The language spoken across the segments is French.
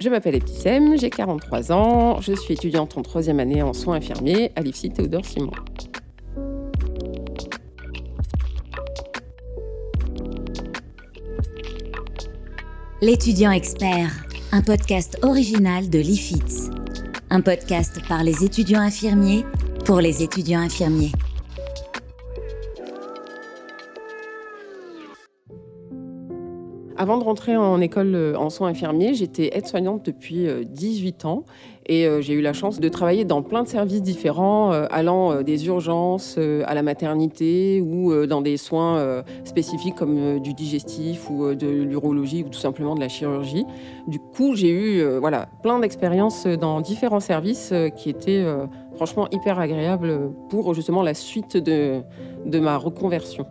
Je m'appelle Eptissem, j'ai 43 ans, je suis étudiante en 3e année en soins infirmiers à l'IFSI Théodore Simon. L'étudiant expert, un podcast original de l'IFITS. Un podcast par les étudiants infirmiers pour les étudiants infirmiers. Avant de rentrer en école en soins infirmiers, j'étais aide-soignante depuis 18 ans et j'ai eu la chance de travailler dans plein de services différents, allant des urgences à la maternité ou dans des soins spécifiques comme du digestif ou de l'urologie ou tout simplement de la chirurgie. Du coup, j'ai eu plein d'expériences dans différents services qui étaient franchement hyper agréables pour justement la suite de ma reconversion.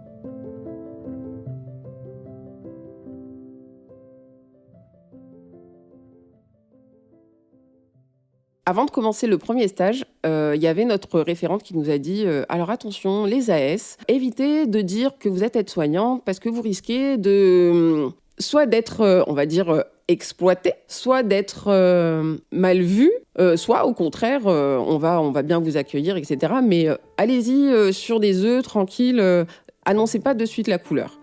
Avant de commencer le premier stage, il y avait notre référente qui nous a dit alors attention, les AS, évitez de dire que vous êtes aide-soignante parce que vous risquez de soit d'être, on va dire, exploité, soit d'être mal vu, soit au contraire, on va bien vous accueillir, etc. Mais allez-y sur des œufs, tranquille, annoncez pas de suite la couleur.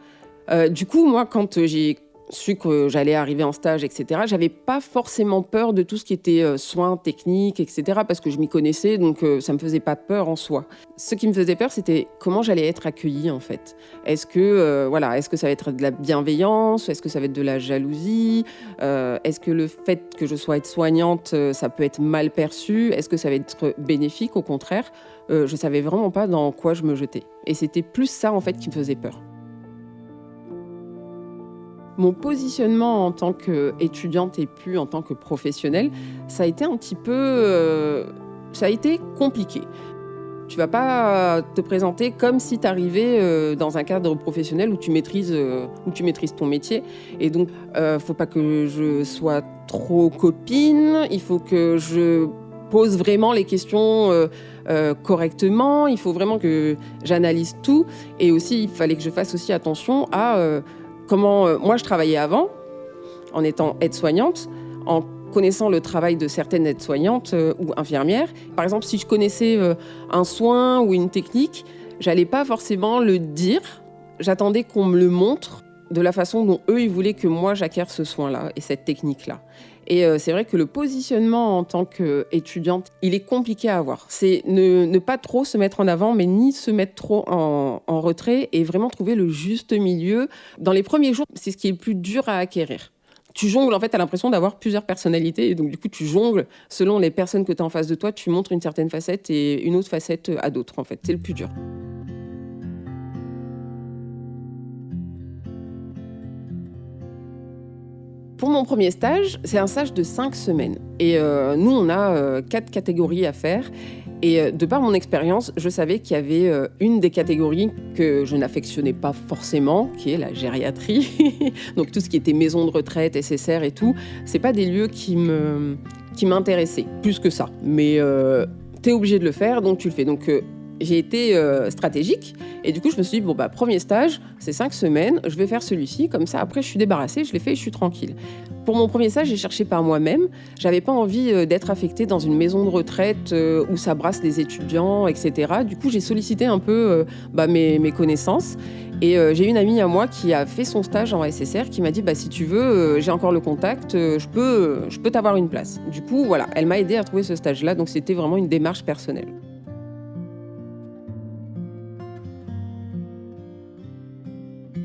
Du coup, moi, quand j'ai su que j'allais arriver en stage, etc., j'avais pas forcément peur de tout ce qui était soins techniques, etc., parce que je m'y connaissais, donc ça me faisait pas peur en soi. Ce qui me faisait peur, c'était comment j'allais être accueillie, en fait. Est-ce que ça va être de la bienveillance? Est-ce que ça va être de la jalousie? Est-ce que le fait que je sois aide-soignante, ça peut être mal perçu? Est-ce que ça va être bénéfique, au contraire? Je savais vraiment pas dans quoi je me jetais. Et c'était plus ça, en fait, qui me faisait peur. Mon positionnement en tant qu'étudiante et plus en tant que professionnelle, ça a été un petit peu... ça a été compliqué. Tu vas pas te présenter comme si tu arrivais dans un cadre professionnel où tu maîtrises ton métier. Et donc, faut pas que je sois trop copine, il faut que je pose vraiment les questions correctement, il faut vraiment que j'analyse tout. Et aussi, il fallait que je fasse aussi attention à... comment moi je travaillais avant, en étant aide-soignante, en connaissant le travail de certaines aides-soignantes ou infirmières. Par exemple, si je connaissais un soin ou une technique, j'allais pas forcément le dire. J'attendais qu'on me le montre de la façon dont eux, ils voulaient que moi j'acquière ce soin-là et cette technique-là. Et c'est vrai que le positionnement en tant qu'étudiante, il est compliqué à avoir. C'est ne pas trop se mettre en avant, mais ni se mettre trop en retrait et vraiment trouver le juste milieu. Dans les premiers jours, c'est ce qui est le plus dur à acquérir. Tu jongles, en fait, tu as l'impression d'avoir plusieurs personnalités. Et donc, du coup, tu jongles selon les personnes que tu as en face de toi. Tu montres une certaine facette et une autre facette à d'autres, en fait. C'est le plus dur. Pour mon premier stage, c'est un stage de 5 semaines. Et nous, on a 4 catégories à faire. Et de par mon expérience, je savais qu'il y avait une des catégories que je n'affectionnais pas forcément, qui est la gériatrie. Donc tout ce qui était maison de retraite, SSR et tout, c'est pas des lieux qui m'intéressaient plus que ça. Mais t'es obligé de le faire, donc tu le fais. Donc j'ai été stratégique et du coup je me suis dit premier stage, c'est 5 semaines, je vais faire celui-ci, comme ça après je suis débarrassée, je l'ai fait et je suis tranquille. Pour mon premier stage, j'ai cherché par moi-même, j'avais pas envie d'être affectée dans une maison de retraite où ça brasse les étudiants, etc. Du coup j'ai sollicité un peu mes connaissances et j'ai une amie à moi qui a fait son stage en SSR qui m'a dit si tu veux, j'ai encore le contact, je peux t'avoir une place. Du coup voilà, elle m'a aidée à trouver ce stage-là, donc c'était vraiment une démarche personnelle.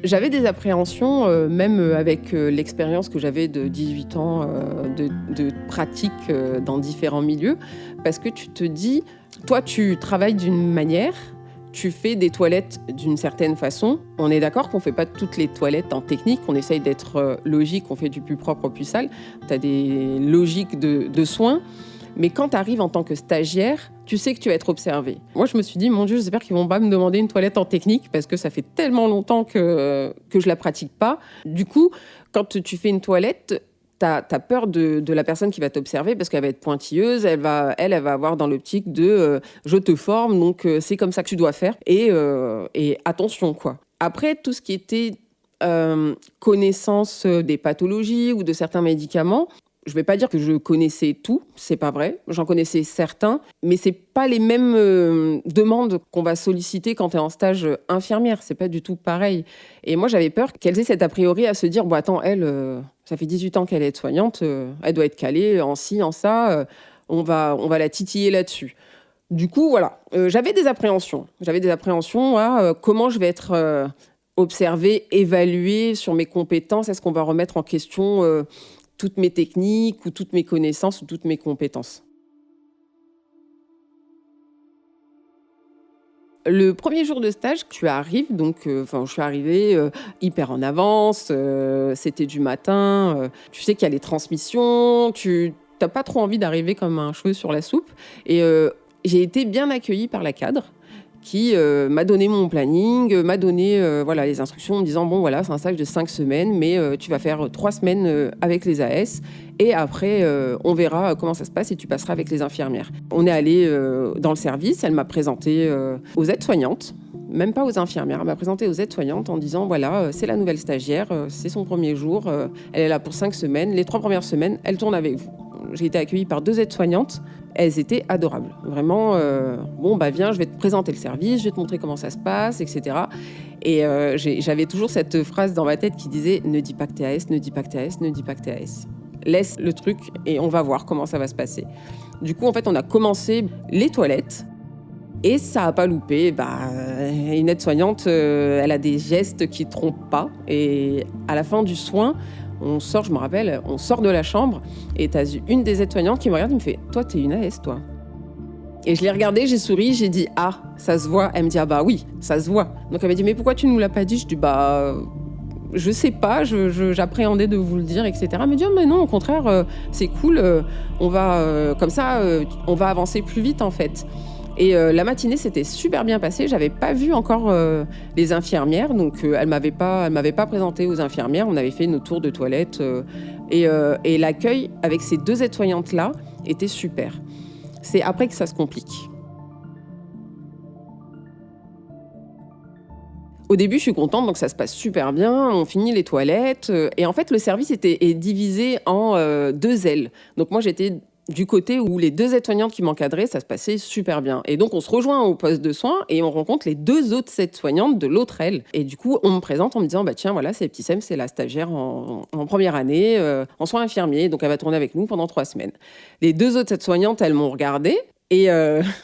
J'avais des appréhensions, même avec l'expérience que j'avais de 18 ans de pratique dans différents milieux, parce que tu te dis, toi tu travailles d'une manière, tu fais des toilettes d'une certaine façon. On est d'accord qu'on ne fait pas toutes les toilettes en technique, on essaye d'être logique, on fait du plus propre au plus sale, tu as des logiques de soins. Mais quand tu arrives en tant que stagiaire, tu sais que tu vas être observé. Moi, je me suis dit, mon Dieu, j'espère qu'ils vont pas me demander une toilette en technique parce que ça fait tellement longtemps que je la pratique pas. Du coup, quand tu fais une toilette, t'as peur de la personne qui va t'observer parce qu'elle va être pointilleuse, elle va avoir dans l'optique de je te forme, donc c'est comme ça que tu dois faire. Et attention, quoi. Après, tout ce qui était connaissance des pathologies ou de certains médicaments, Je vais pas dire que je connaissais tout, c'est pas vrai. J'en connaissais certains, mais c'est pas les mêmes demandes qu'on va solliciter quand tu es en stage infirmière. C'est pas du tout pareil. Et moi, j'avais peur qu'elles aient cet a priori à se dire, bon, attends, elle, ça fait 18 ans qu'elle est aide-soignante, elle doit être calée en ci, en ça, on va la titiller là-dessus. Du coup, voilà, j'avais des appréhensions. À comment je vais être observée, évaluée sur mes compétences. Est-ce qu'on va remettre en question toutes mes techniques ou toutes mes connaissances ou toutes mes compétences. Le premier jour de stage, tu arrives, donc je suis arrivée hyper en avance, c'était du matin, tu sais qu'il y a les transmissions, tu n'as pas trop envie d'arriver comme un cheveu sur la soupe. Et j'ai été bien accueillie par la cadre qui m'a donné mon planning, m'a donné les instructions en me disant, bon voilà, c'est un stage de 5 semaines, mais tu vas faire 3 semaines avec les AS, et après, on verra comment ça se passe et tu passeras avec les infirmières. On est allé dans le service, elle m'a présenté aux aides-soignantes, même pas aux infirmières, elle m'a présenté aux aides-soignantes en disant, voilà, c'est la nouvelle stagiaire, c'est son premier jour, elle est là pour 5 semaines, les 3 premières semaines, elle tourne avec vous. J'ai été accueillie par 2 aides-soignantes. Elles étaient adorables. Vraiment, viens, je vais te présenter le service, je vais te montrer comment ça se passe, etc. Et j'avais toujours cette phrase dans ma tête qui disait « Ne dis pas que t'es AS, ne dis pas que t'es AS, ne dis pas que t'es AS. » Laisse le truc et on va voir comment ça va se passer. Du coup, en fait, on a commencé les toilettes. Et ça n'a pas loupé. Une aide-soignante, elle a des gestes qui ne trompent pas. Et à la fin du soin, on sort de la chambre et t'as une des aides-soignantes qui me regarde et me fait « Toi, t'es une AS, toi ?» Et je l'ai regardée, j'ai souri, j'ai dit « Ah, ça se voit ?» Elle me dit « Ah bah oui, ça se voit. » Donc elle m'a dit « Mais pourquoi tu ne nous l'as pas dit ?» Je dis « Je sais pas, j'appréhendais de vous le dire, etc. » Elle me dit « Mais non, au contraire, c'est cool, on va on va avancer plus vite en fait. » Et la matinée s'était super bien passée. J'avais pas vu encore les infirmières, donc elle m'avait pas présenté aux infirmières. On avait fait nos tours de toilette et l'accueil avec ces 2 aides-soignantes là était super. C'est après que ça se complique. Au début, je suis contente, donc ça se passe super bien. On finit les toilettes et en fait, le service est divisé en 2 ailes. Donc moi, j'étais du côté où les 2 aides-soignantes qui m'encadraient, ça se passait super bien. Et donc, on se rejoint au poste de soins et on rencontre les 2 autres aides-soignantes de l'autre aile. Et du coup, on me présente en me disant, tiens, voilà, c'est Ebtissem, c'est la stagiaire en première année, en soins infirmiers. Donc, elle va tourner avec nous pendant 3 semaines. Les 2 autres aides-soignantes, elles m'ont regardée et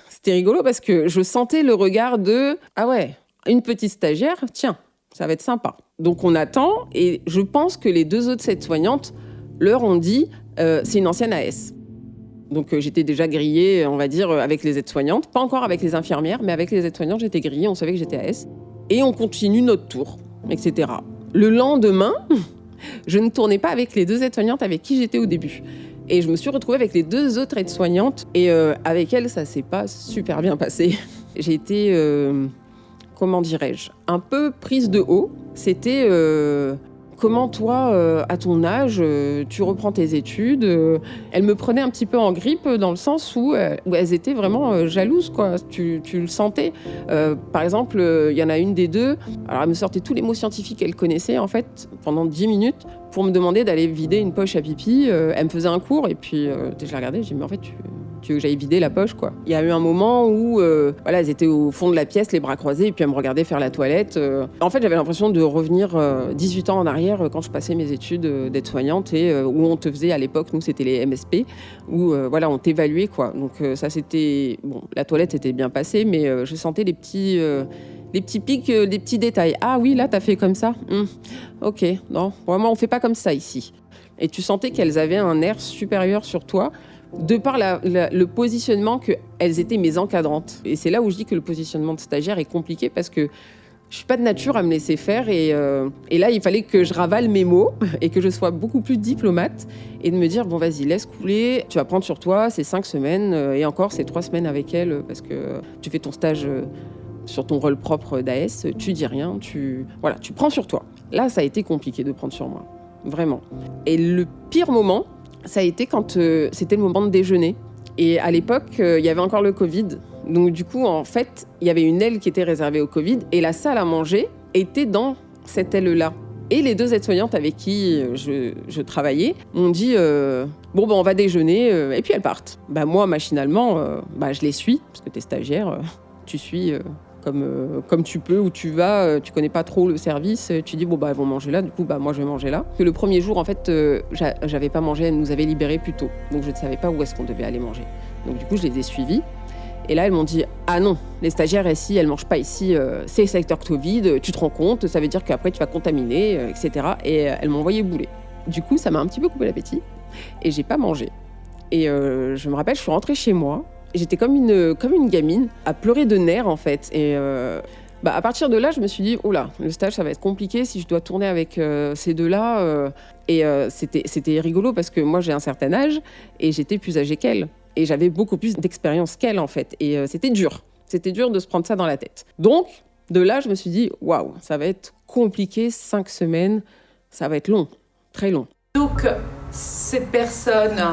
c'était rigolo parce que je sentais le regard de, ah ouais, une petite stagiaire, tiens, ça va être sympa. Donc, on attend et je pense que les 2 autres aides-soignantes leur ont dit, c'est une ancienne AS. Donc j'étais déjà grillée, on va dire, avec les aides-soignantes. Pas encore avec les infirmières, mais avec les aides-soignantes, j'étais grillée, on savait que j'étais AS. Et on continue notre tour, etc. Le lendemain, je ne tournais pas avec les 2 aides-soignantes avec qui j'étais au début. Et je me suis retrouvée avec les 2 autres aides-soignantes. Et avec elles, ça s'est pas super bien passé. J'ai été, un peu prise de haut. C'était... Comment toi, à ton âge, tu reprends tes études Elles me prenaient un petit peu en grippe dans le sens où elles étaient vraiment jalouses, quoi. Tu le sentais. Par exemple, il y en a une des 2. Alors, elle me sortait tous les mots scientifiques qu'elle connaissait, en fait, pendant 10 minutes, pour me demander d'aller vider une poche à pipi. Elle me faisait un cours et puis je la regardais, j'ai dit, mais en fait, tu veux que j'aille vider la poche, quoi. Il y a eu un moment où elles étaient au fond de la pièce, les bras croisés, et puis elles me regardaient faire la toilette. En fait, j'avais l'impression de revenir 18 ans en arrière quand je passais mes études d'aide-soignante et où on te faisait à l'époque, nous c'était les MSP, où on t'évaluait, quoi. Donc ça c'était... Bon, la toilette était bien passée, mais je sentais les petits pics, les petits détails. Ah oui, là, t'as fait comme ça. Ok, non, vraiment, on fait pas comme ça ici. Et tu sentais qu'elles avaient un air supérieur sur toi, de par le positionnement qu'elles étaient mes encadrantes. Et c'est là où je dis que le positionnement de stagiaire est compliqué parce que je suis pas de nature à me laisser faire et là, il fallait que je ravale mes mots et que je sois beaucoup plus diplomate et de me dire, bon, vas-y, laisse couler, tu vas prendre sur toi, c'est 5 semaines et encore, c'est 3 semaines avec elle parce que tu fais ton stage sur ton rôle propre d'AS, tu dis rien, tu prends sur toi. Là, ça a été compliqué de prendre sur moi, vraiment. Et le pire moment, ça a été quand c'était le moment de déjeuner. Et à l'époque, il y avait encore le Covid. Donc du coup, en fait, il y avait une aile qui était réservée au Covid et la salle à manger était dans cette aile-là. Et les 2 aides-soignantes avec qui je travaillais m'ont dit bon, on va déjeuner, et puis elles partent. Moi, machinalement, je les suis, parce que t'es stagiaire, tu suis comme tu peux, où tu vas, tu connais pas trop le service, tu dis elles vont manger là, du coup moi je vais manger là. Le premier jour, en fait, j'avais pas mangé, elles nous avaient libérés plus tôt, donc je ne savais pas où est-ce qu'on devait aller manger. Donc du coup, je les ai suivies. Et là, elles m'ont dit « Ah non, les stagiaires ici, elles ne mangent pas ici, c'est secteur Covid, tu te rends compte, ça veut dire qu'après tu vas contaminer, etc. » Et elles m'ont envoyé bouler. Du coup, ça m'a un petit peu coupé l'appétit et j'ai pas mangé. Et je me rappelle, je suis rentrée chez moi, j'étais comme une gamine, à pleurer de nerfs en fait. Et à partir de là, je me suis dit « Oula, le stage, ça va être compliqué si je dois tourner avec ces deux-là. » Et c'était rigolo parce que moi, j'ai un certain âge et j'étais plus âgée qu'elles. Et j'avais beaucoup plus d'expérience qu'elle, en fait. Et c'était dur. C'était dur de se prendre ça dans la tête. Donc, de là, je me suis dit, waouh, ça va être compliqué, 5 semaines, ça va être long, très long. Donc, cette personne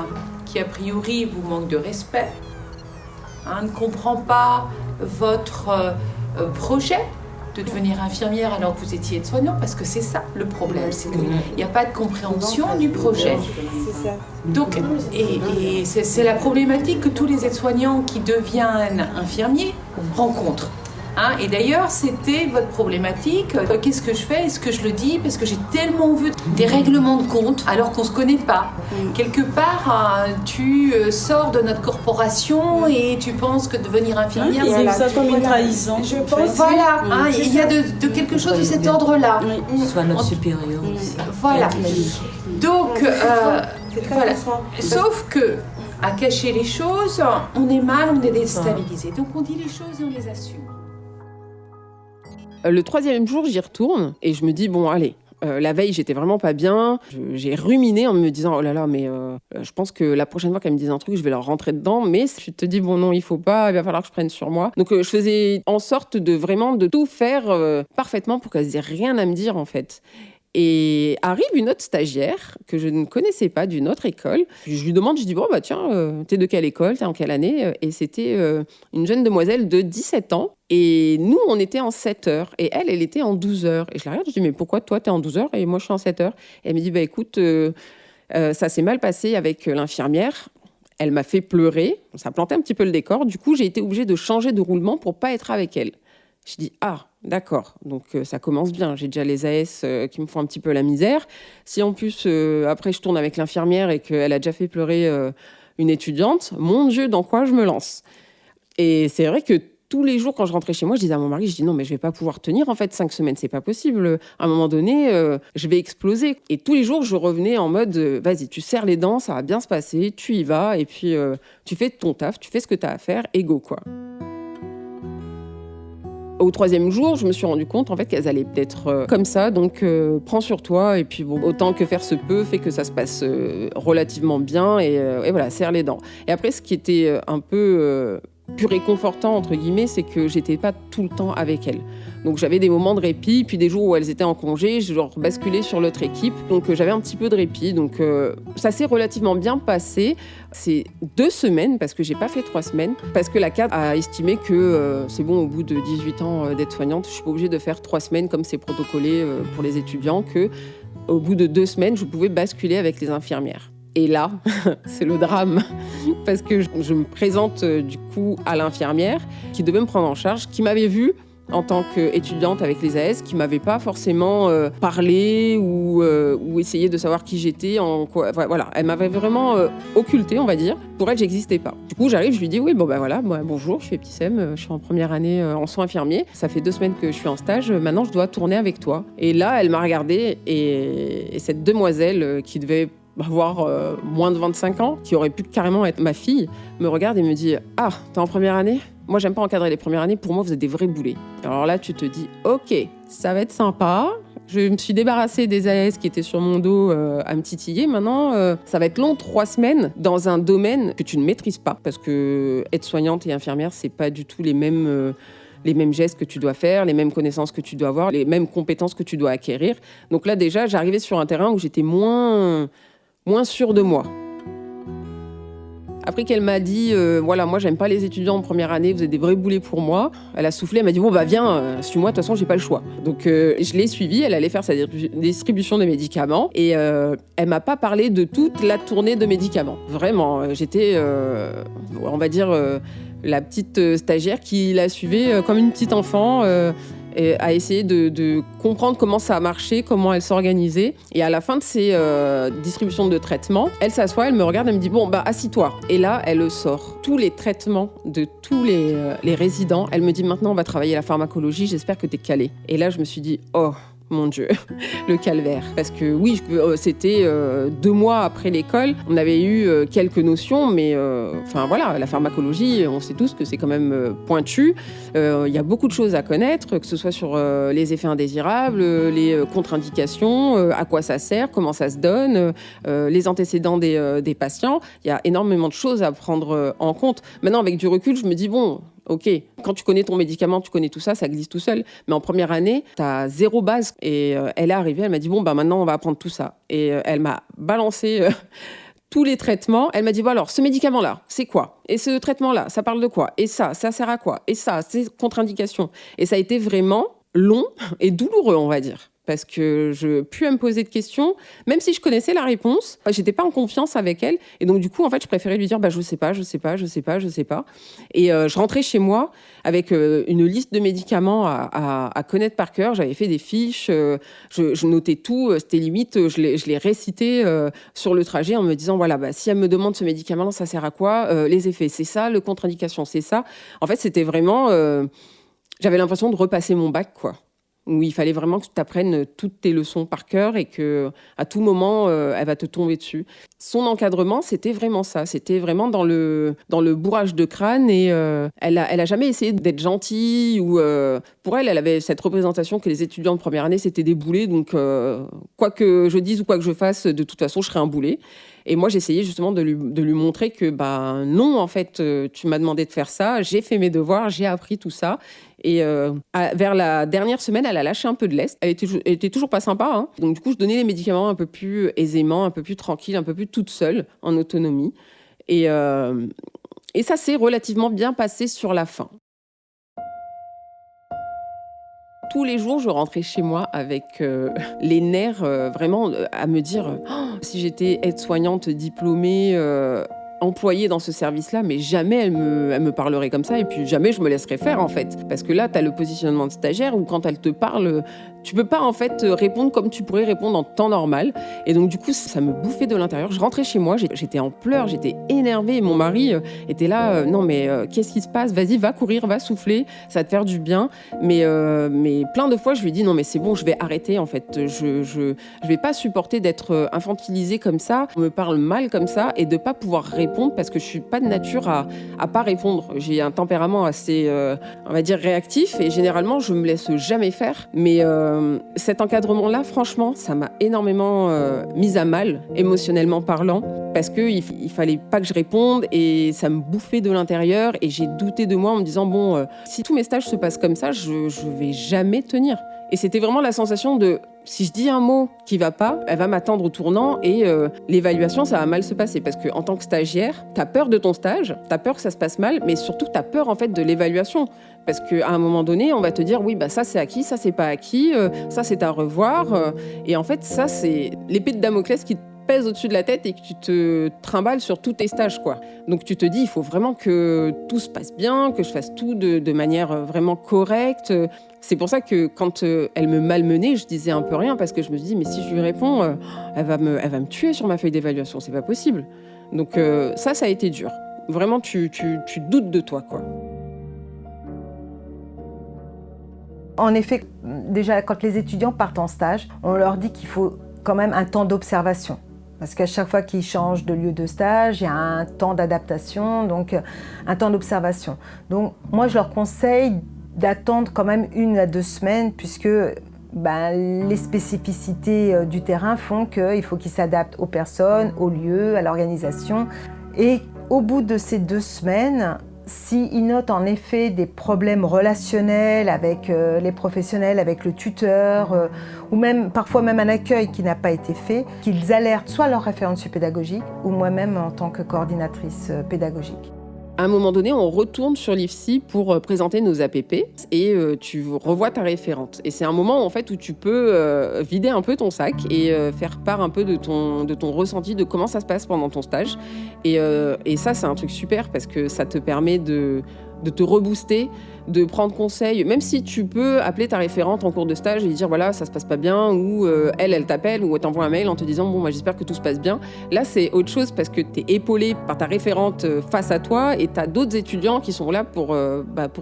qui, a priori, vous manque de respect, ne comprend pas votre projet de devenir infirmière alors que vous étiez aide-soignant, parce que c'est ça le problème, c'est qu'il n'y a pas de compréhension du projet. Donc, et c'est la problématique que tous les aides-soignants qui deviennent infirmiers rencontrent. Et d'ailleurs, c'était votre problématique. Qu'est-ce que je fais ? Est-ce que je le dis ? Parce que j'ai tellement vu des règlements de compte alors qu'on ne se connaît pas. Quelque part, tu sors de notre corporation et tu penses que devenir infirmière... c'est ça comme une trahison. Je pense. Voilà, il y a de quelque chose de cet ordre-là. Soit notre supérieur. Voilà. Donc, voilà. Sauf que, à cacher les choses, on est mal, on est déstabilisé. Donc, on dit les choses et on les assume. Le 3e jour, j'y retourne et je me dis, bon, allez, la veille, j'étais vraiment pas bien. J'ai ruminé en me disant, oh là là, mais je pense que la prochaine fois qu'elles me disent un truc, je vais leur rentrer dedans. Mais je te dis, bon, non, il faut pas, il va falloir que je prenne sur moi. Donc, je faisais en sorte de tout faire parfaitement pour qu'elles aient rien à me dire, en fait. Et arrive une autre stagiaire que je ne connaissais pas, d'une autre école. Je lui demande, je dis, bon, tiens, t'es de quelle école, t'es en quelle année ? Et c'était une jeune demoiselle de 17 ans. Et nous, on était en 7 heures. Et elle était en 12 heures. Et je la regarde, je dis, mais pourquoi toi, t'es en 12 heures et moi, je suis en 7 heures ? Et elle me dit, écoute, ça s'est mal passé avec l'infirmière. Elle m'a fait pleurer. Ça plantait un petit peu le décor. Du coup, j'ai été obligée de changer de roulement pour pas être avec elle. Je dis, d'accord, donc ça commence bien. J'ai déjà les AS qui me font un petit peu la misère. Si en plus, après, je tourne avec l'infirmière et qu'elle a déjà fait pleurer une étudiante, mon Dieu, dans quoi je me lance ? Et c'est vrai que tous les jours, quand je rentrais chez moi, je disais à mon mari, non, mais je vais pas pouvoir tenir, en fait, 5 semaines, c'est pas possible. À un moment donné, je vais exploser. Et tous les jours, je revenais en mode, vas-y, tu serres les dents, ça va bien se passer, tu y vas, et puis tu fais ton taf, tu fais ce que tu as à faire, et go, quoi. Au 3e jour, je me suis rendu compte en fait qu'elles allaient peut-être comme ça, donc prends sur toi et puis bon, autant que faire se peut, fais que ça se passe relativement bien et voilà, serre les dents. Et après, ce qui était un peu plus réconfortant entre guillemets, c'est que j'étais pas tout le temps avec elles. Donc j'avais des moments de répit, puis des jours où elles étaient en congé, je leur basculais sur l'autre équipe. Donc j'avais un petit peu de répit. Donc ça s'est relativement bien passé. C'est 2 semaines, parce que j'ai pas fait 3 semaines, parce que la cadre a estimé que c'est bon, au bout de 18 ans d'aide-soignante, je suis pas obligée de faire 3 semaines comme c'est protocolé pour les étudiants, que au bout de 2 semaines, je pouvais basculer avec les infirmières. Et là, c'est le drame, parce que je me présente du coup à l'infirmière qui devait me prendre en charge, qui m'avait vue en tant qu'étudiante avec les AS, qui ne m'avait pas forcément parlé ou essayé de savoir qui j'étais. Voilà, elle m'avait vraiment occultée, on va dire. Pour elle, j'existais pas. Du coup, j'arrive, je lui dis, oui, voilà, moi, bonjour, je suis Eptissem, je suis en première année en soins infirmiers. Ça fait 2 semaines que je suis en stage, maintenant je dois tourner avec toi. Et là, elle m'a regardée et cette demoiselle qui devait avoir moins de 25 ans, qui aurait pu carrément être ma fille, me regarde et me dit « Ah, t'es en première année ? Moi, j'aime pas encadrer les premières années, pour moi, vous êtes des vrais boulets. » Alors là, tu te dis « Ok, ça va être sympa. » Je me suis débarrassée des AS qui étaient sur mon dos à me titiller. Maintenant, ça va être long, 3 semaines dans un domaine que tu ne maîtrises pas, parce que être soignante et infirmière, c'est pas du tout les mêmes gestes que tu dois faire, les mêmes connaissances que tu dois avoir, les mêmes compétences que tu dois acquérir. Donc là, déjà, j'arrivais sur un terrain où j'étais moins sûre de moi. Après qu'elle m'a dit, voilà, moi j'aime pas les étudiants en première année, vous êtes des vrais boulets pour moi. Elle a soufflé, elle m'a dit, bon bah viens, suis-moi, de toute façon j'ai pas le choix. Donc je l'ai suivie, elle allait faire sa distribution des médicaments et elle m'a pas parlé de toute la tournée de médicaments. Vraiment, j'étais, on va dire, la petite stagiaire qui la suivait comme une petite enfant. Et à essayer de comprendre comment ça a marché, comment elle s'organisait. Et à la fin de ces distributions de traitements, elle s'assoit, elle me regarde, elle me dit « Bon, bah, assis-toi ». Et là, elle sort tous les traitements de tous les résidents. Elle me dit « Maintenant, on va travailler la pharmacologie, j'espère que t'es calée ». Et là, je me suis dit « Oh ». Mon Dieu, le calvaire. Parce que oui, c'était 2 mois après l'école. On avait eu quelques notions, mais enfin voilà, la pharmacologie, on sait tous que c'est quand même pointu. Il y a beaucoup de choses à connaître, que ce soit sur les effets indésirables, les contre-indications, à quoi ça sert, comment ça se donne, les antécédents des patients. Il y a énormément de choses à prendre en compte. Maintenant, avec du recul, je me dis bon... Ok, quand tu connais ton médicament, tu connais tout ça, ça glisse tout seul. Mais en première année, tu as 0 base. Et elle est arrivée, elle m'a dit, bon, bah maintenant, on va apprendre tout ça. Et elle m'a balancé tous les traitements. Elle m'a dit, bon alors, ce médicament-là, c'est quoi ? Et ce traitement-là, ça parle de quoi ? Et ça sert à quoi ? Et ça, c'est contre-indication. Et ça a été vraiment long et douloureux, on va dire. Parce que je pouvais me poser de questions, même si je connaissais la réponse, j'étais pas en confiance avec elle. Et donc, du coup, en fait, je préférais lui dire, bah, je sais pas. Et je rentrais chez moi avec une liste de médicaments à connaître par cœur. J'avais fait des fiches, je notais tout. C'était limite, je les récitais sur le trajet en me disant, voilà, bah, si elle me demande ce médicament, ça sert à quoi ? Les effets, c'est ça. Le contre-indication, c'est ça. En fait, c'était vraiment... j'avais l'impression de repasser mon bac, quoi. Où il fallait vraiment que tu apprennes toutes tes leçons par cœur et qu'à tout moment, elle va te tomber dessus. Son encadrement, c'était vraiment ça. C'était vraiment dans le bourrage de crâne et elle a jamais essayé d'être gentille ou pour elle avait cette représentation que les étudiants de première année, c'était des boulets. Donc, quoi que je dise ou quoi que je fasse, de toute façon, je serais un boulet. Et moi, j'essayais justement de lui montrer que bah, non, en fait, tu m'as demandé de faire ça, j'ai fait mes devoirs, j'ai appris tout ça. Et vers la dernière semaine, elle a lâché un peu de lest. Elle était toujours pas sympa. Hein. Donc du coup, je donnais les médicaments un peu plus aisément, un peu plus tranquille, un peu plus toute seule, en autonomie. Et ça s'est relativement bien passé sur la fin. Tous les jours, je rentrais chez moi avec les nerfs vraiment à me dire si j'étais aide-soignante diplômée, employée dans ce service-là, mais jamais elle me parlerait comme ça et puis jamais je me laisserais faire en fait. Parce que là, tu as le positionnement de stagiaire où quand elle te parle, tu peux pas en fait répondre comme tu pourrais répondre en temps normal. Et donc du coup, ça me bouffait de l'intérieur. Je rentrais chez moi, j'étais en pleurs, j'étais énervée. Et mon mari était là, non mais qu'est-ce qui se passe ? Vas-y, va courir, va souffler, ça va te faire du bien. Mais plein de fois, je lui ai dit non mais c'est bon, je vais arrêter en fait. Je vais pas supporter d'être infantilisée comme ça, on me parle mal comme ça et de pas pouvoir répondre parce que je suis pas de nature à pas répondre. J'ai un tempérament assez, on va dire, réactif et généralement, je me laisse jamais faire. Mais cet encadrement-là, franchement, ça m'a énormément mise à mal, émotionnellement parlant, parce qu'il fallait pas que je réponde et ça me bouffait de l'intérieur et j'ai douté de moi en me disant, bon, si tous mes stages se passent comme ça, je vais jamais tenir. Et c'était vraiment la sensation de, si je dis un mot qui va pas, elle va m'attendre au tournant et l'évaluation, ça va mal se passer. Parce qu'en tant que stagiaire, t'as peur de ton stage, t'as peur que ça se passe mal, mais surtout t'as peur en fait de l'évaluation. Parce qu'à un moment donné, on va te dire, oui, bah ça c'est acquis, ça c'est pas acquis, ça c'est à revoir. Et en fait, ça c'est l'épée de Damoclès qui te pèse au-dessus de la tête et que tu te trimbales sur tous tes stages, quoi. Donc tu te dis, il faut vraiment que tout se passe bien, que je fasse tout de manière vraiment correcte. C'est pour ça que quand elle me malmenait, je disais un peu rien parce que je me dis, mais si je lui réponds, elle va me tuer sur ma feuille d'évaluation, c'est pas possible. Donc ça a été dur. Vraiment, tu doutes de toi, quoi. En effet, déjà, quand les étudiants partent en stage, on leur dit qu'il faut quand même un temps d'observation. Parce qu'à chaque fois qu'ils changent de lieu de stage, il y a un temps d'adaptation, donc un temps d'observation. Donc moi, je leur conseille d'attendre quand même 1 à 2 semaines, puisque les spécificités du terrain font qu'il faut qu'ils s'adaptent aux personnes, aux lieux, à l'organisation. Et au bout de ces 2 semaines, S'ils notent en effet des problèmes relationnels avec les professionnels, avec le tuteur, ou même parfois même un accueil qui n'a pas été fait, qu'ils alertent soit leur référente pédagogique ou moi-même en tant que coordinatrice pédagogique. À un moment donné, on retourne sur l'IFSI pour présenter nos APP et tu revois ta référente. Et c'est un moment en fait où tu peux vider un peu ton sac et faire part un peu de ton ressenti, de comment ça se passe pendant ton stage. Et ça, c'est un truc super parce que ça te permet de te rebooster, de prendre conseil, même si tu peux appeler ta référente en cours de stage et dire voilà, ça se passe pas bien, ou elle t'appelle ou elle t'envoie un mail en te disant bon, moi j'espère que tout se passe bien. Là, c'est autre chose parce que tu es épaulé par ta référente face à toi et tu as d'autres étudiants qui sont là pour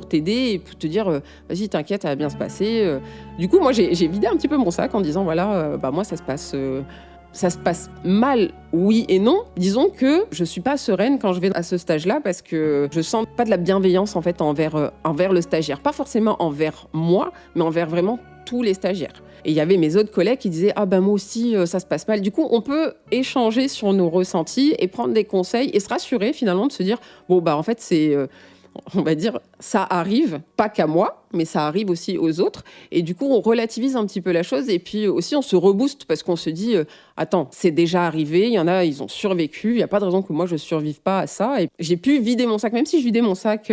t'aider et pour te dire vas-y, t'inquiète, ça va bien se passer. Du coup, moi, j'ai vidé un petit peu mon sac en disant voilà, moi, ça se passe mal, oui et non. Disons que je suis pas sereine quand je vais à ce stage-là parce que je sens pas de la bienveillance en fait envers le stagiaire. Pas forcément envers moi, mais envers vraiment tous les stagiaires. Et il y avait mes autres collègues qui disaient ah ben moi aussi ça se passe mal. Du coup, on peut échanger sur nos ressentis et prendre des conseils et se rassurer finalement de se dire bon bah en fait c'est on va dire, ça arrive, pas qu'à moi, mais ça arrive aussi aux autres. Et du coup, on relativise un petit peu la chose. Et puis aussi, on se rebooste parce qu'on se dit, attends, c'est déjà arrivé. Il y en a, ils ont survécu. Il n'y a pas de raison que moi, je ne survive pas à ça. Et j'ai pu vider mon sac. Même si je vidais mon sac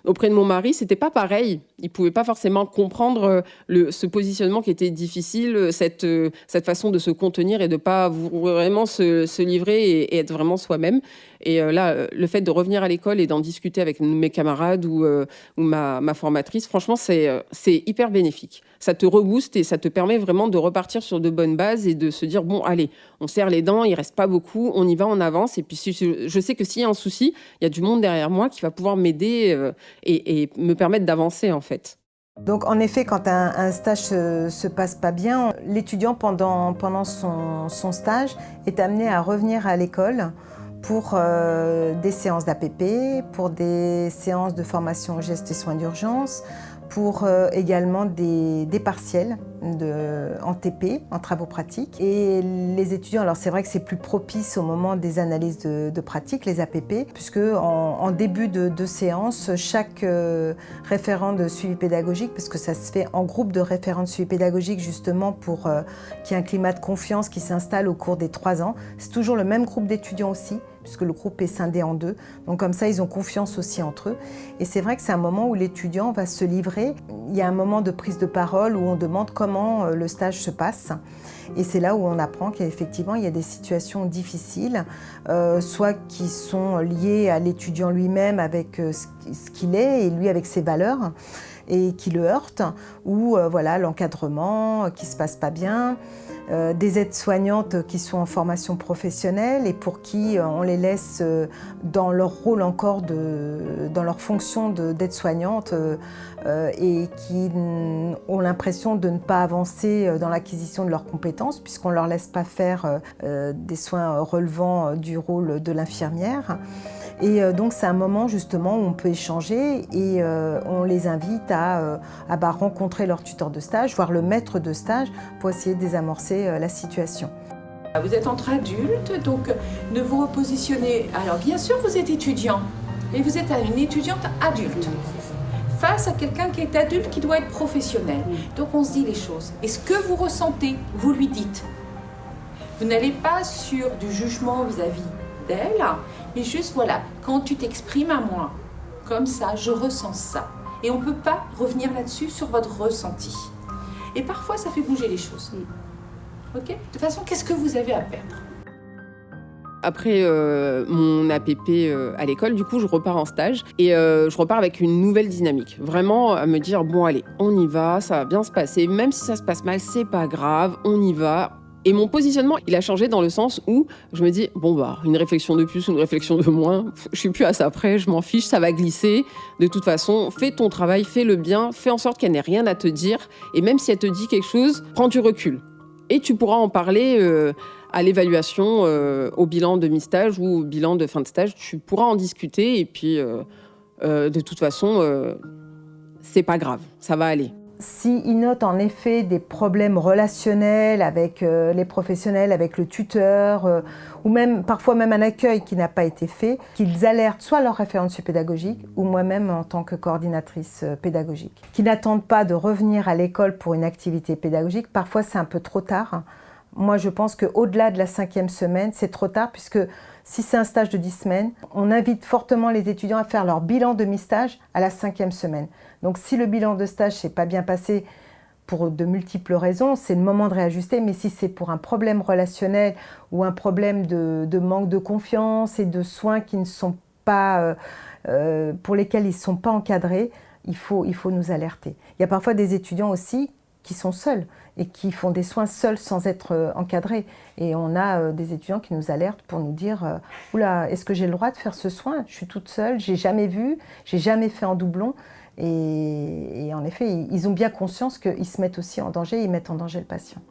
auprès de mon mari, ce n'était pas pareil. Il ne pouvait pas forcément comprendre ce positionnement qui était difficile, cette façon de se contenir et de ne pas vraiment se livrer et être vraiment soi-même. Et là, le fait de revenir à l'école et d'en discuter avec mes camarades ou ma formatrice, franchement, c'est hyper bénéfique. Ça te rebooste et ça te permet vraiment de repartir sur de bonnes bases et de se dire, bon, allez, on serre les dents, il ne reste pas beaucoup, on y va, on avance. Et puis, je sais que s'il y a un souci, il y a du monde derrière moi qui va pouvoir m'aider et me permettre d'avancer, en fait. Donc en effet, quand un stage se passe pas bien, l'étudiant pendant son stage est amené à revenir à l'école pour des séances d'APP, pour des séances de formation gestes et soins d'urgence, pour également des partiels en TP, en travaux pratiques. Et les étudiants, alors c'est vrai que c'est plus propice au moment des analyses de pratique, les APP, puisque en début de séance, chaque référent de suivi pédagogique, parce que ça se fait en groupe de référents de suivi pédagogique justement pour qu'il y ait un climat de confiance qui s'installe au cours des 3 ans. C'est toujours le même groupe d'étudiants aussi, puisque le groupe est scindé en 2. Donc comme ça, ils ont confiance aussi entre eux. Et c'est vrai que c'est un moment où l'étudiant va se livrer. Il y a un moment de prise de parole où on demande comment le stage se passe. Et c'est là où on apprend qu'effectivement, il y a des situations difficiles, soit qui sont liées à l'étudiant lui-même avec ce qu'il est et lui avec ses valeurs, et qui le heurtent, ou voilà, l'encadrement qui ne se passe pas bien, des aides-soignantes qui sont en formation professionnelle et pour qui on les laisse dans leur rôle encore, dans leur fonction d'aide-soignante et qui ont l'impression de ne pas avancer dans l'acquisition de leurs compétences puisqu'on ne leur laisse pas faire des soins relevant du rôle de l'infirmière. Et donc c'est un moment justement où on peut échanger et on les invite à rencontrer leur tuteur de stage, voire le maître de stage pour essayer de désamorcer la situation. Vous êtes entre adultes, donc ne vous repositionnez. Alors bien sûr vous êtes étudiant, mais vous êtes une étudiante adulte face à quelqu'un qui est adulte qui doit être professionnel. Donc on se dit les choses. Et ce que vous ressentez, vous lui dites. Vous n'allez pas sur du jugement vis-à-vis d'elle, mais juste voilà, quand tu t'exprimes à moi, comme ça, je ressens ça. Et on ne peut pas revenir là-dessus sur votre ressenti. Et parfois, ça fait bouger les choses. Ok ? De toute façon, qu'est-ce que vous avez à perdre ? Après mon APP à l'école, du coup, je repars en stage et je repars avec une nouvelle dynamique. Vraiment à me dire, bon, allez, on y va, ça va bien se passer. Même si ça se passe mal, c'est pas grave, on y va. Et mon positionnement, il a changé dans le sens où je me dis, bon bah, une réflexion de plus ou une réflexion de moins, je suis plus à ça près, je m'en fiche, ça va glisser. De toute façon, fais ton travail, fais le bien, fais en sorte qu'elle n'ait rien à te dire. Et même si elle te dit quelque chose, prends du recul. Et tu pourras en parler à l'évaluation, au bilan de mi-stage ou au bilan de fin de stage. Tu pourras en discuter et puis, de toute façon, c'est pas grave, ça va aller. s'ils notent en effet des problèmes relationnels avec les professionnels, avec le tuteur, ou même parfois même un accueil qui n'a pas été fait, qu'ils alertent soit leur référente pédagogique ou moi-même en tant que coordinatrice pédagogique. Qui n'attendent pas de revenir à l'école pour une activité pédagogique, parfois c'est un peu trop tard. Moi je pense qu'au-delà de la 5e semaine, c'est trop tard puisque si c'est un stage de 10 semaines, on invite fortement les étudiants à faire leur bilan de mi-stage à la 5e semaine. Donc si le bilan de stage ne s'est pas bien passé pour de multiples raisons, c'est le moment de réajuster. Mais si c'est pour un problème relationnel ou un problème de manque de confiance et de soins qui ne sont pas, pour lesquels ils ne sont pas encadrés, il faut nous alerter. Il y a parfois des étudiants aussi qui sont seuls et qui font des soins seuls sans être encadrés. Et on a des étudiants qui nous alertent pour nous dire « Oula, est-ce que j'ai le droit de faire ce soin ? Je suis toute seule, j'ai jamais vu, j'ai jamais fait en doublon. » Et en effet, ils ont bien conscience qu'ils se mettent aussi en danger, ils mettent en danger le patient.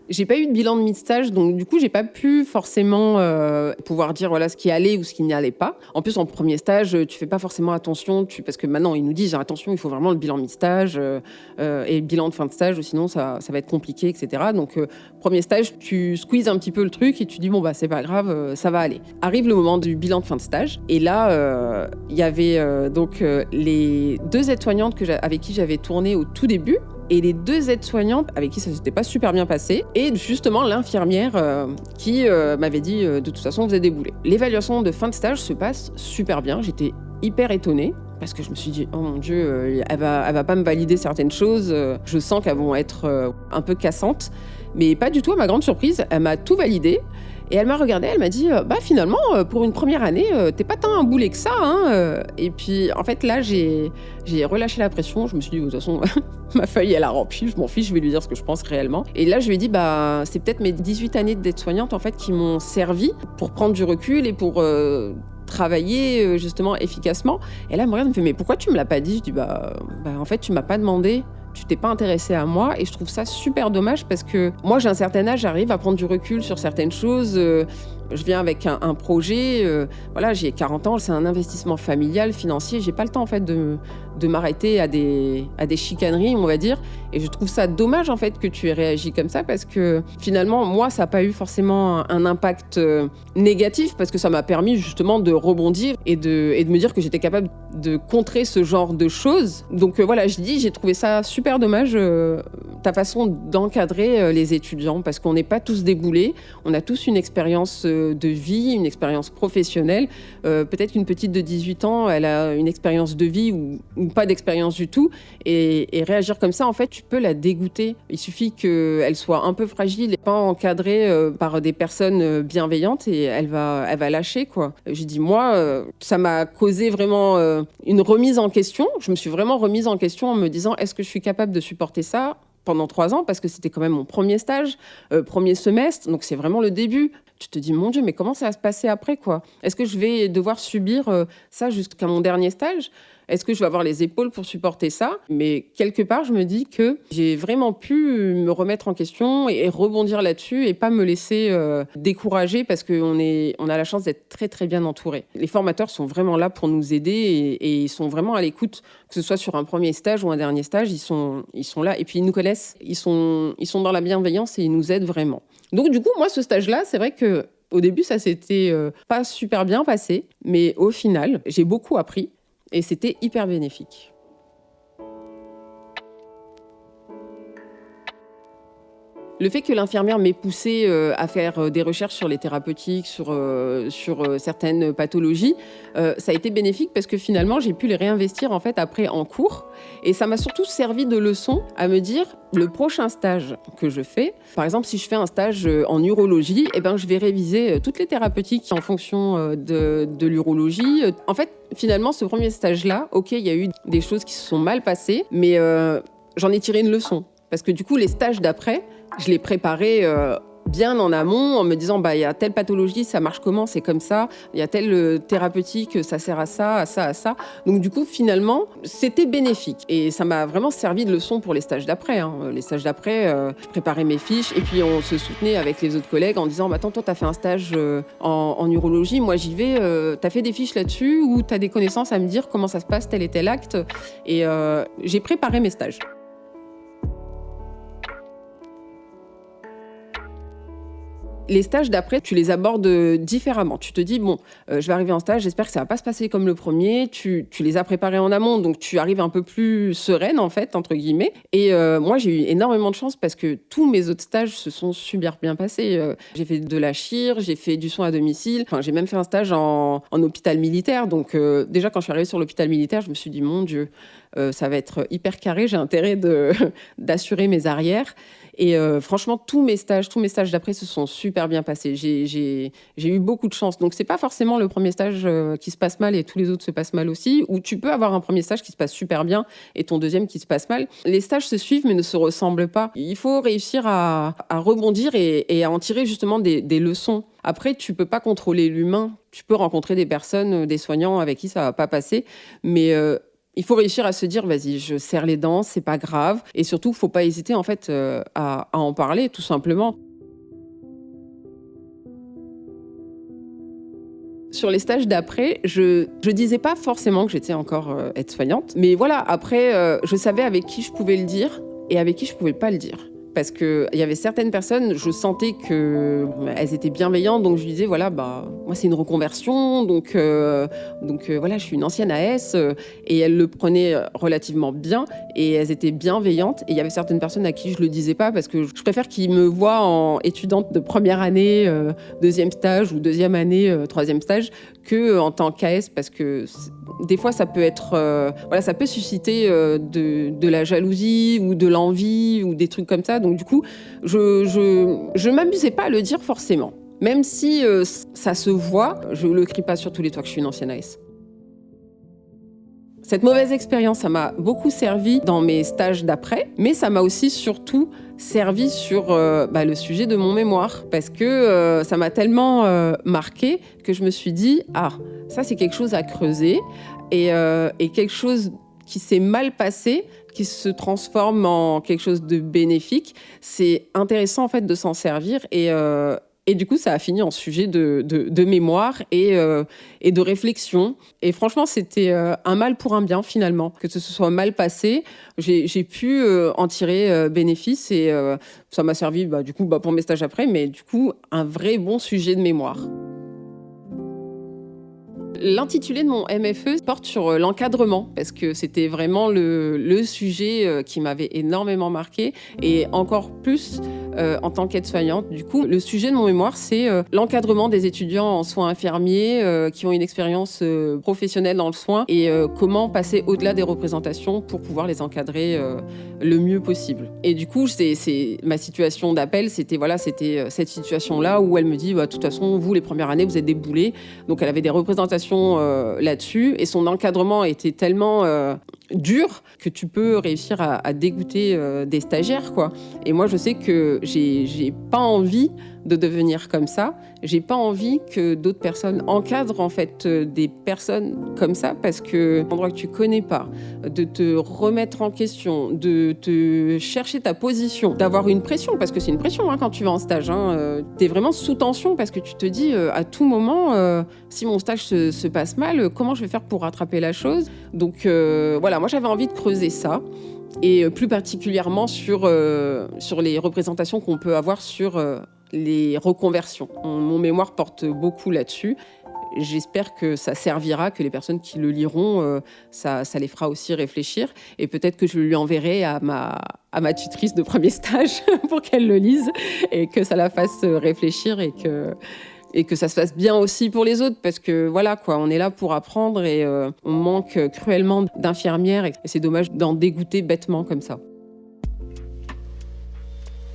J'ai pas eu de bilan de mi-stage, donc du coup, j'ai pas pu forcément pouvoir dire voilà ce qui allait ou ce qui n'y allait pas. En plus, en premier stage, tu fais pas forcément attention, parce que maintenant, ils nous disent attention, il faut vraiment le bilan de mi-stage et le bilan de fin de stage, sinon ça va être compliqué, etc. Donc, premier stage, tu squeezes un petit peu le truc et tu dis bon, bah, c'est pas grave, ça va aller. Arrive le moment du bilan de fin de stage, et là, il y avait donc les 2 aides-soignantes avec qui j'avais tourné au tout début. Et les 2 aides-soignantes avec qui ça s'était pas super bien passé, et justement l'infirmière qui m'avait dit de toute façon vous êtes déboulé. L'évaluation de fin de stage se passe super bien, j'étais hyper étonnée. Parce que je me suis dit, oh mon Dieu, elle va pas me valider certaines choses. Je sens qu'elles vont être un peu cassantes. Mais pas du tout, à ma grande surprise, elle m'a tout validé. Et elle m'a regardée, elle m'a dit, bah finalement, pour une première année, t'es pas tant un boulet que ça. Hein. Et puis, en fait, là, j'ai relâché la pression. Je me suis dit, de toute façon, ma feuille, elle a rempli, je m'en fiche, je vais lui dire ce que je pense réellement. Et là, je lui ai dit, bah, c'est peut-être mes 18 années d'aide-soignante, en fait, qui m'ont servi pour prendre du recul et pour travailler justement efficacement. Et là, elle me regarde, elle me fait, mais pourquoi tu me l'as pas dit ? Je dis, bah en fait, tu m'as pas demandé. Tu t'es pas intéressée à moi et je trouve ça super dommage parce que moi j'ai un certain âge, j'arrive à prendre du recul sur certaines choses. Je viens avec un projet, voilà, j'ai 40 ans, c'est un investissement familial, financier. J'ai pas le temps en fait de m'arrêter à des chicaneries, on va dire. Et je trouve ça dommage en fait que tu aies réagi comme ça parce que finalement moi ça n'a pas eu forcément un impact négatif parce que ça m'a permis justement de rebondir et de me dire que j'étais capable de contrer ce genre de choses. Donc voilà, j'ai trouvé ça super dommage ta façon d'encadrer les étudiants parce qu'on n'est pas tous déboulés, on a tous une expérience de vie, une expérience professionnelle. Peut-être qu'une petite de 18 ans, elle a une expérience de vie ou pas d'expérience du tout. Et réagir comme ça, en fait, tu peux la dégoûter. Il suffit qu'elle soit un peu fragile et pas encadrée par des personnes bienveillantes et elle va lâcher, quoi. J'ai dit, moi, ça m'a causé vraiment une remise en question. Je me suis vraiment remise en question en me disant, est-ce que je suis capable de supporter ça pendant 3 ans, parce que c'était quand même mon premier stage, premier semestre, donc c'est vraiment le début. Tu te dis, mon Dieu, mais comment ça va se passer après, quoi ? Est-ce que je vais devoir subir ça jusqu'à mon dernier stage ? Est-ce que je vais avoir les épaules pour supporter ça ? Mais quelque part, je me dis que j'ai vraiment pu me remettre en question et rebondir là-dessus et pas me laisser décourager parce qu'on a la chance d'être très, très bien entourés. Les formateurs sont vraiment là pour nous aider et ils sont vraiment à l'écoute, que ce soit sur un premier stage ou un dernier stage, ils sont là. Et puis, ils nous connaissent, ils sont dans la bienveillance et ils nous aident vraiment. Donc, du coup, moi, ce stage-là, c'est vrai que au début, ça s'était pas super bien passé, mais au final, j'ai beaucoup appris. Et c'était hyper bénéfique. Le fait que l'infirmière m'ait poussée à faire des recherches sur les thérapeutiques, sur certaines pathologies, ça a été bénéfique parce que finalement, j'ai pu les réinvestir en fait après en cours. Et ça m'a surtout servi de leçon à me dire, le prochain stage que je fais, par exemple, si je fais un stage en urologie, je vais réviser toutes les thérapeutiques en fonction de l'urologie. En fait, finalement, ce premier stage-là, ok, il y a eu des choses qui se sont mal passées, mais j'en ai tiré une leçon. Parce que du coup, les stages d'après, je les préparais bien en amont en me disant, il y a telle pathologie, ça marche comment, c'est comme ça. Il y a telle thérapeutique, ça sert à ça, à ça, à ça. Donc du coup, finalement, c'était bénéfique. Et ça m'a vraiment servi de leçon pour les stages d'après. Hein. Les stages d'après, je préparais mes fiches et puis on se soutenait avec les autres collègues en disant, attends, toi, t'as fait un stage en urologie, moi j'y vais, t'as fait des fiches là-dessus ou t'as des connaissances à me dire comment ça se passe, tel et tel acte. Et j'ai préparé mes stages. Les stages d'après, tu les abordes différemment. Tu te dis, bon, je vais arriver en stage, j'espère que ça va pas se passer comme le premier. Tu les as préparés en amont, donc tu arrives un peu plus sereine, en fait, entre guillemets. Et moi, j'ai eu énormément de chance parce que tous mes autres stages se sont super bien passés. J'ai fait de la chir, j'ai fait du soin à domicile. Enfin, j'ai même fait un stage en hôpital militaire. Donc, déjà, quand je suis arrivée sur l'hôpital militaire, je me suis dit, mon Dieu, ça va être hyper carré. J'ai intérêt d'assurer mes arrières. Et franchement, tous mes stages d'après se sont super bien passés. J'ai eu beaucoup de chance. Donc, c'est pas forcément le premier stage qui se passe mal et tous les autres se passent mal aussi. Ou tu peux avoir un premier stage qui se passe super bien et ton deuxième qui se passe mal. Les stages se suivent mais ne se ressemblent pas. Il faut réussir à rebondir et à en tirer justement des leçons. Après, tu peux pas contrôler l'humain. Tu peux rencontrer des personnes, des soignants avec qui ça va pas passer. Mais il faut réussir à se dire, vas-y, je serre les dents, c'est pas grave. Et surtout, faut pas hésiter en fait à en parler, tout simplement. Sur les stages d'après, je disais pas forcément que j'étais encore aide-soignante. Mais voilà, après, je savais avec qui je pouvais le dire et avec qui je pouvais pas le dire. Parce qu'il y avait certaines personnes, je sentais qu'elles étaient bienveillantes, donc je lui disais, voilà, moi c'est une reconversion, donc voilà, je suis une ancienne AS, et elles le prenaient relativement bien, et elles étaient bienveillantes. Et il y avait certaines personnes à qui je le disais pas, parce que je préfère qu'ils me voient en étudiante de première année, deuxième stage, ou deuxième année, troisième stage, qu'en tant qu'AS, parce que des fois ça peut être, ça peut susciter de la jalousie, ou de l'envie, ou des trucs comme ça. Donc du coup, je m'amusais pas à le dire forcément. Même si ça se voit, je le crie pas sur tous les toits que je suis une ancienne AS. Cette mauvaise expérience, ça m'a beaucoup servi dans mes stages d'après, mais ça m'a aussi surtout servi sur le sujet de mon mémoire. Parce que ça m'a tellement marqué que je me suis dit, ça c'est quelque chose à creuser et quelque chose qui s'est mal passé, qui se transforme en quelque chose de bénéfique. C'est intéressant en fait de s'en servir et du coup ça a fini en sujet de mémoire et de réflexion. Et franchement c'était un mal pour un bien finalement, que ce soit mal passé. J'ai pu en tirer bénéfice et ça m'a servi du coup pour mes stages après, mais du coup un vrai bon sujet de mémoire. L'intitulé de mon MFE porte sur l'encadrement, parce que c'était vraiment le sujet qui m'avait énormément marqué, et encore plus en tant qu'aide-soignante. Du coup, le sujet de mon mémoire, c'est l'encadrement des étudiants en soins infirmiers qui ont une expérience professionnelle dans le soin, et comment passer au-delà des représentations pour pouvoir les encadrer le mieux possible. Et du coup, c'est ma situation d'appel, c'était cette situation-là où elle me dit, de toute façon, vous, les premières années, vous êtes des boulets. Donc, elle avait des représentations là-dessus, et son encadrement était tellement dur que tu peux réussir à dégoûter des stagiaires, quoi. Et moi, je sais que j'ai pas envie de devenir comme ça. J'ai pas envie que d'autres personnes encadrent en fait des personnes comme ça, parce que l'endroit que tu connais pas, de te remettre en question, de te chercher ta position, d'avoir une pression, parce que c'est une pression quand tu vas en stage. T'es vraiment sous tension parce que tu te dis à tout moment, si mon stage se passe mal, comment je vais faire pour rattraper la chose. Donc moi j'avais envie de creuser ça. Et plus particulièrement sur les représentations qu'on peut avoir sur les reconversions. Mon mémoire porte beaucoup là-dessus. J'espère que ça servira, que les personnes qui le liront, ça les fera aussi réfléchir. Et peut-être que je lui enverrai à ma tutrice de premier stage pour qu'elle le lise et que ça la fasse réfléchir et que ça se fasse bien aussi pour les autres, parce que on est là pour apprendre et on manque cruellement d'infirmières et c'est dommage d'en dégoûter bêtement comme ça.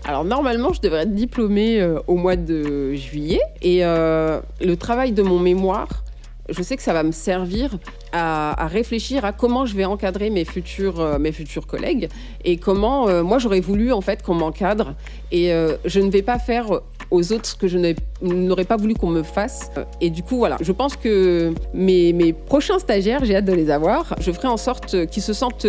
Alors normalement, je devrais être diplômée au mois de juillet et le travail de mon mémoire, je sais que ça va me servir à réfléchir à comment je vais encadrer mes futurs collègues et comment moi j'aurais voulu en fait qu'on m'encadre, et je ne vais pas faire aux autres ce que je n'aurais pas voulu qu'on me fasse. Et du coup, je pense que mes prochains stagiaires, j'ai hâte de les avoir. Je ferai en sorte qu'ils se sentent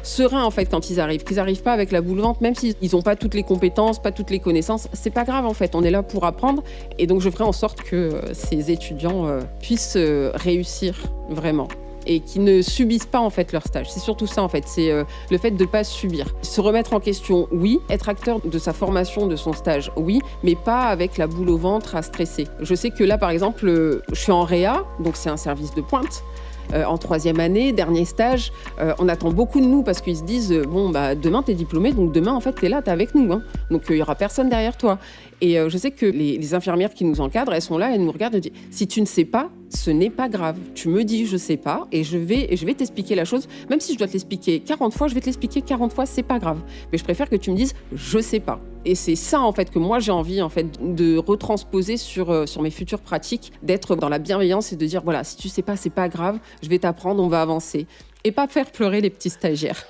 sereins en fait quand ils arrivent, qu'ils n'arrivent pas avec la boule au ventre, même s'ils n'ont pas toutes les compétences, pas toutes les connaissances. C'est pas grave en fait, on est là pour apprendre. Et donc je ferai en sorte que ces étudiants puissent réussir vraiment. et qui ne subissent pas en fait leur stage. C'est surtout ça en fait, c'est le fait de ne pas subir. Se remettre en question, oui. Être acteur de sa formation, de son stage, oui, mais pas avec la boule au ventre à stresser. Je sais que là par exemple, je suis en réa, donc c'est un service de pointe. En 3e année, dernier stage, on attend beaucoup de nous parce qu'ils se disent demain t'es diplômé, donc demain en fait t'es là, t'es avec nous, hein. Donc il y aura personne derrière toi. Et je sais que les infirmières qui nous encadrent, elles sont là, elles nous regardent et disent si tu ne sais pas, ce n'est pas grave. Tu me dis je sais pas et je vais t'expliquer la chose. Même si je dois te l'expliquer 40 fois, je vais te l'expliquer 40 fois, c'est pas grave. Mais je préfère que tu me dises je sais pas. Et c'est ça en fait que moi j'ai envie en fait de retransposer sur mes futures pratiques, d'être dans la bienveillance et de dire voilà, si tu sais pas, c'est pas grave, je vais t'apprendre, on va avancer. Et pas faire pleurer les petits stagiaires.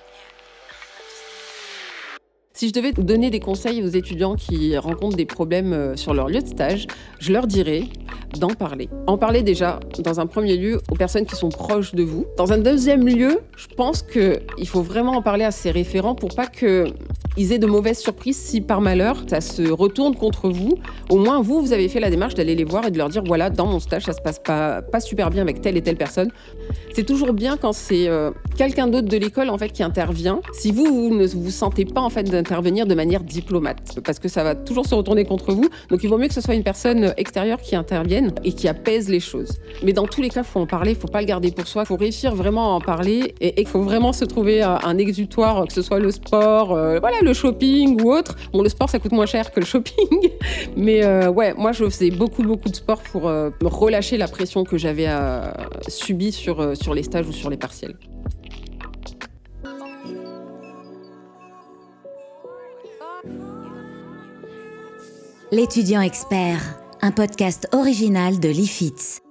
Si je devais donner des conseils aux étudiants qui rencontrent des problèmes sur leur lieu de stage, je leur dirais d'en parler. En parler déjà, dans un premier lieu, aux personnes qui sont proches de vous. Dans un deuxième lieu, je pense qu'il faut vraiment en parler à ses référents pour pas qu'ils aient de mauvaises surprises si par malheur, ça se retourne contre vous. Au moins, vous avez fait la démarche d'aller les voir et de leur dire voilà, dans mon stage, ça se passe pas super bien avec telle et telle personne. C'est toujours bien quand c'est quelqu'un d'autre de l'école en fait qui intervient. Si vous ne vous sentez pas en fait d'intervenir de manière diplomate, parce que ça va toujours se retourner contre vous. Donc il vaut mieux que ce soit une personne extérieure qui intervienne et qui apaise les choses. Mais dans tous les cas, il faut en parler, il ne faut pas le garder pour soi. Il faut réussir vraiment à en parler et il faut vraiment se trouver un exutoire, que ce soit le sport, le shopping ou autre. Bon, le sport, ça coûte moins cher que le shopping. Mais moi, je faisais beaucoup de sport pour me relâcher la pression que j'avais subie sur les stages ou sur les partiels. L'étudiant expert, un podcast original de l'IFITS.